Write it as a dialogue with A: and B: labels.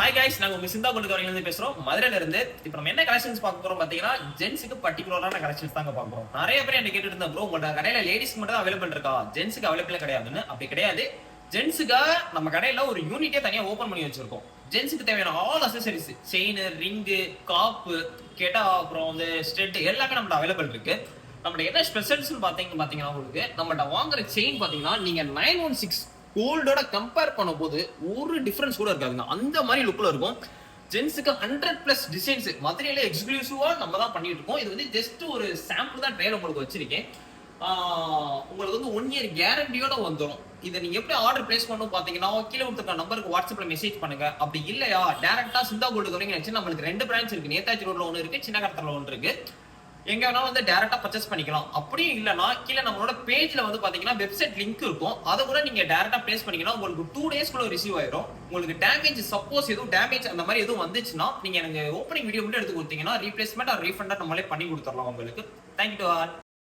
A: Hi guys, நாங்க உங்க சிந்தா கொண்டு இருந்து பேசுறோம், மதுரையில இருந்து. இப்போ நம்ம என்ன கலெக்ஷன்ஸ் பார்க்க போறோம் பாத்தீங்கன்னா, ஜென்ஸுக்கு பர்டிகுலரான கலெக்ஷன்ஸ் தாங்க பார்க்க போறோம். நிறைய பேர் என்ன கேட்டுட்டு இருந்தா, ப்ரோ உங்களோட கடையில லேடிஸ்க்கு மட்டும் தான் அவைலபிள் இருக்கா, ஜென்ஸுக்கு அவைலபிள் கிடையாதுன்னு. அப்படி கிடையாது. ஜென்ஸுக்காக நம்ம கடையில ஒரு யூனிட்டே தனியா ஓபன் பண்ணி வச்சிருக்கோம். ஜென்ஸுக்கு தேவையான ஆல் அக்சசரிஸ், செயின், ரிங்கு, காப்பு, கேட்டா அப்புறம் வந்து ஸ்டெட் எல்லாமே நம்மகிட்ட அவைலபிள் இருக்கு. நம்மகிட்ட என்ன ஸ்பெஷல்ஸ்னு பாத்தீங்கன்னா உங்களுக்கு நம்மகிட்ட வாங்குற செயின் பாத்தீங்கன்னா நீங்க 916 கோல்டோட கம்பேர் பண்ணும்போது ஒரு டிஃபரன்ஸ் கூட இருக்காதுங்க. அந்த மாதிரி லுக்ல இருக்கும். ஜென்ஸுக்கு 100+ டிசைன்ஸ் மதுரையில எக்ஸ்க்ளூசிவா நம்ம தான் பண்ணிட்டு இருக்கோம். இது வந்து ஜஸ்ட் ஒரு சாம்பிள் தான் ட்ரையல் உங்களுக்கு வச்சிருக்கேன். உங்களுக்கு வந்து 1 இயர் கேரண்டியோட வந்துடும். இதை நீங்க எப்படி ஆர்டர் பிளேஸ் பண்ணணும் பாத்தீங்கன்னா கீழே கொடுத்துருக்க நம்பருக்கு வாட்ஸ்அப்ல மெசேஜ் பண்ணுங்க. அப்படி இல்லையா டேரக்டா சிந்தா கோல்டு தொடங்கி நம்மளுக்கு 2 பிரான்ச் இருக்கு. நேதாஜி ரோட்ல ஒன்று இருக்கு, சின்ன கடத்தல ஒன்று இருக்கு. எங்க வேணாலும் வந்து டைரக்டா பர்ச்சேஸ் பண்ணிக்கலாம். அப்படியும் இல்லைன்னா கீழே நம்மளோட பேஜ்ல வந்து பாத்தீங்கன்னா வெப்சைட் லிங்க் இருக்கும். அதை கூட நீங்க டைரக்டா பிளேஸ் பண்ணிக்கலாம். உங்களுக்கு 2 டேஸ்க்குள்ள ரிசீவ் ஆயிரும். உங்களுக்கு டேமேஜ் சப்போஸ் எதுவும் டேமேஜ் அந்த மாதிரி எதுவும் வந்துச்சுன்னா நீங்க எனக்கு ஓப்பனிங் வீடியோ மட்டும் எடுத்து கொடுத்தீங்கன்னா ரீப்ளேஸ்மெண்ட் ஆர் ரீஃபண்ட் நம்மளே பண்ணி கொடுத்துடலாம் உங்களுக்கு. Thank you to all.